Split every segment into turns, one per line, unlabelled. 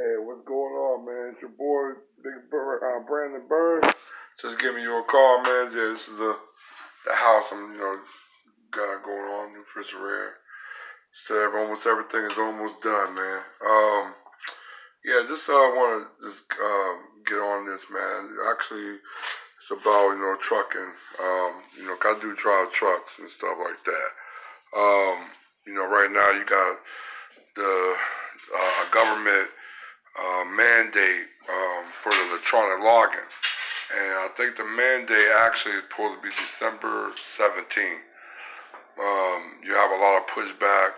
Hey, what's going on, man? It's your boy, Brandon Burns. Just giving you a call, man. Yeah, this is the house I'm, got going on, new refrigerator. So almost everything is almost done, man. Yeah, just want to just get on this, man. Actually, it's about trucking. I do drive trucks and stuff like that. Right now you got the government mandate for the electronic logging. And I think the mandate actually is supposed to be December 17th. You have a lot of pushback,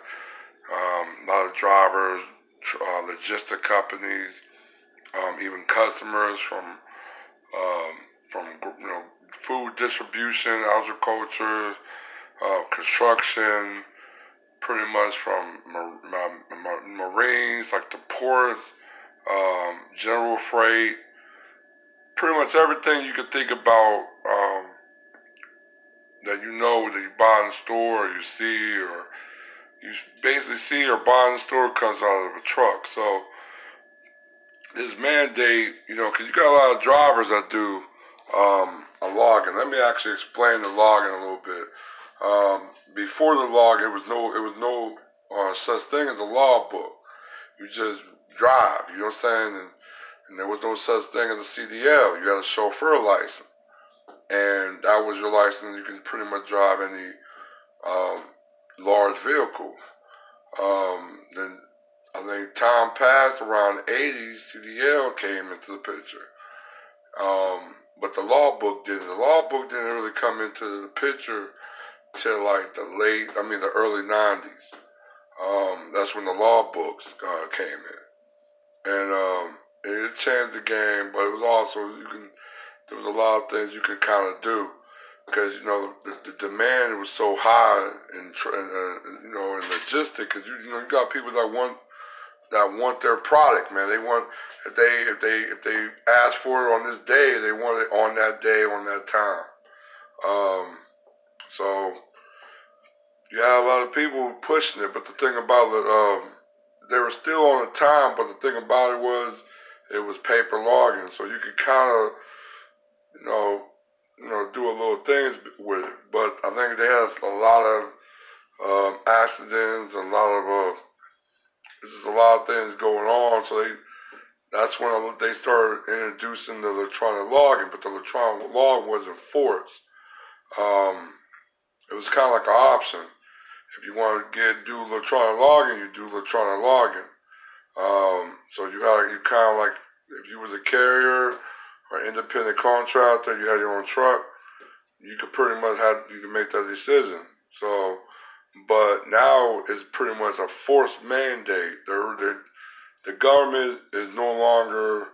a lot of drivers, logistic companies, even customers from food distribution, agriculture, construction, pretty much from Marines, like the ports, general freight, pretty much everything you could think about that that you buy in the store or you see or you basically see or buy in the store comes out of a truck. So this mandate, because you got a lot of drivers that do a logging. Let me actually explain the logging a little bit. Before the log, it was no such thing as a logbook. You just drive, you know what I'm saying? And there was no such thing as a CDL. You had a chauffeur license, and that was your license. You can pretty much drive any large vehicle. Then I think time passed around the 80s, CDL came into the picture. But the logbook didn't. The logbook didn't really come into the picture till like the early 90s. That's when the logbooks came in. And it changed the game, but it was also, there was a lot of things you could kind of do. Because, the demand was so high in logistics, because, you got people that want their product, man. They want, if they ask for it on this day, they want it on that day, on that time. So you had a lot of people pushing it, but the thing about it, they were still on the time, but the thing about it was paper logging, so you could kind of, do a little things with it. But I think they had a lot of accidents, just a lot of things going on, so that's when they started introducing the electronic logging, but the electronic log wasn't forced. It was kind of like an option. If you want to do electronic logging, you do electronic logging. So you kind of like, if you was a carrier or independent contractor, you had your own truck, you could pretty much you could make that decision. So, but now it's pretty much a forced mandate. The government is no longer,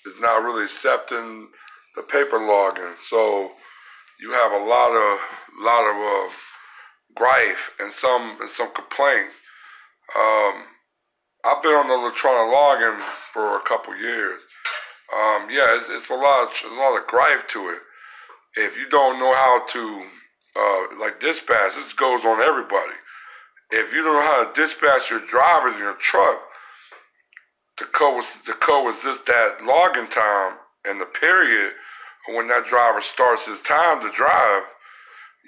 is not really accepting the paper logging. So you have a lot of gripe and some complaints. I've been on the electronic logging for a couple years. It's a lot of gripe to it. If you don't know how to like dispatch, this goes on everybody. If you don't know how to dispatch your drivers in your truck to coexist that logging time and the period when that driver starts his time to drive,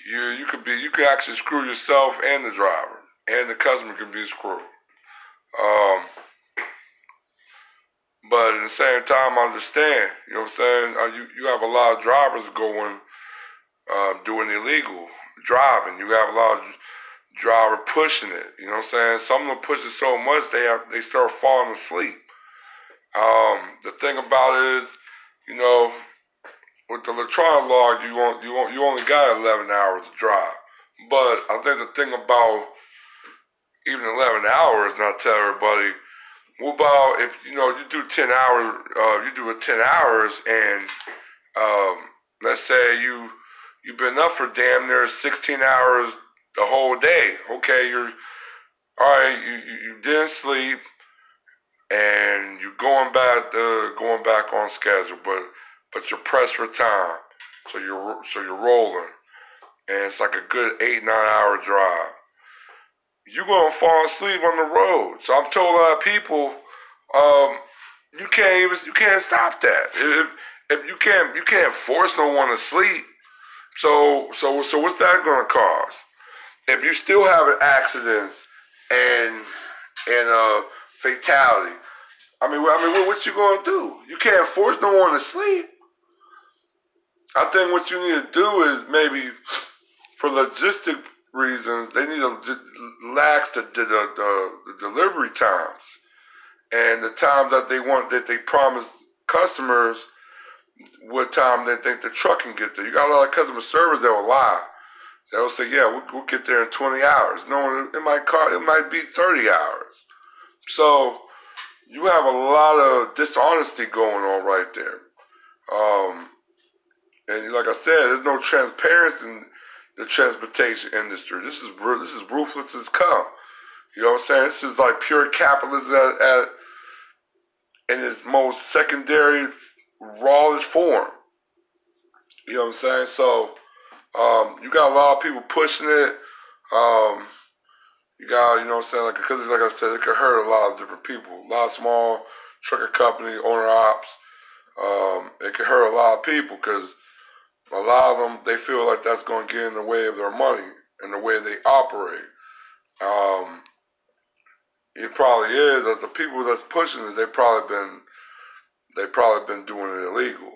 you could actually screw yourself and the driver, and the customer can be screwed. But at the same time, I understand. You know what I'm saying? You have a lot of drivers going doing illegal driving. You have a lot of driver pushing it. You know what I'm saying? Some of them push it so much they start falling asleep. The thing about it is, with the electronic log, you only got 11 hours to drive. But I think the thing about even 11 hours, and I tell everybody, what about if you do 10 hours? You do it 10 hours, and let's say you've been up for damn near 16 hours the whole day. Okay, you're all right. You didn't sleep, and you're going back on schedule, but you're pressed for time, so you're rolling, and it's like a good 8-9 hour drive. you're gonna fall asleep on the road. So I'm told a lot of people, um, you can't stop that. If you can't force no one to sleep. So what's that gonna cause? If you still having accidents and fatality, what you gonna do? You can't force no one to sleep. I think what you need to do is maybe, for logistic reasons, they need to relax the delivery times and the times that they promise customers what time they think the truck can get there. You got a lot of customer service that will lie. They'll say, yeah, we'll get there in 20 hours. No, it might be 30 hours. So you have a lot of dishonesty going on right there. And like I said, there's no transparency in the transportation industry. This is ruthless as come. You know what I'm saying? This is like pure capitalism in its most secondary, rawest form. You know what I'm saying? So you got a lot of people pushing it. You got, you know what I'm saying, because like I said, it could hurt a lot of different people. A lot of small trucker company owner ops. It could hurt a lot of people because a lot of them, they feel like that's going to get in the way of their money and the way they operate. It probably is. That the people that's pushing it, they probably been doing it illegal.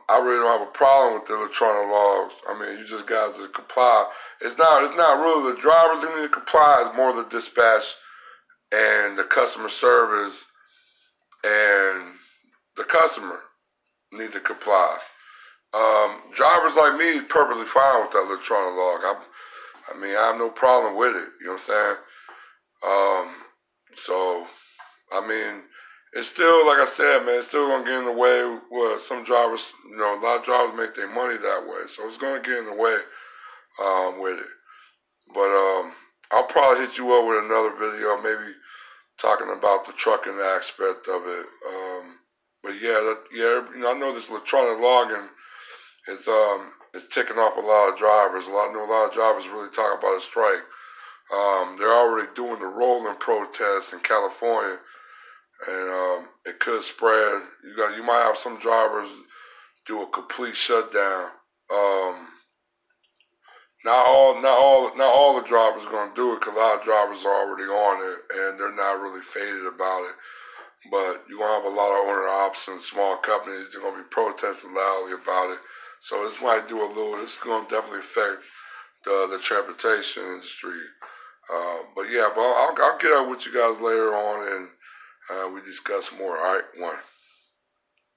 I really don't have a problem with the electronic logs. I mean, you just got to comply. It's not really the drivers that need to comply. It's more the dispatch and the customer service and the customer need to comply. Drivers like me is perfectly fine with that electronic log. I have no problem with it. You know what I'm saying? So, I mean, it's still, like I said, man, it's still going to get in the way with some drivers. You know, a lot of drivers make their money that way. So it's going to get in the way with it. But I'll probably hit you up with another video, maybe talking about the trucking aspect of it. But you know, I know this electronic logging is ticking off a lot of drivers. I know a lot of drivers really talk about a strike. They're already doing the rolling protests in California, and it could spread. You might have some drivers do a complete shutdown. Not all the drivers are going to do it because a lot of drivers are already on it and they're not really faded about it. But you're going to have a lot of owner ops and small companies that are going to be protesting loudly about it. So this might do a little. This is going to definitely affect the transportation industry. But I'll get up with you guys later on and we discuss more. All right, one.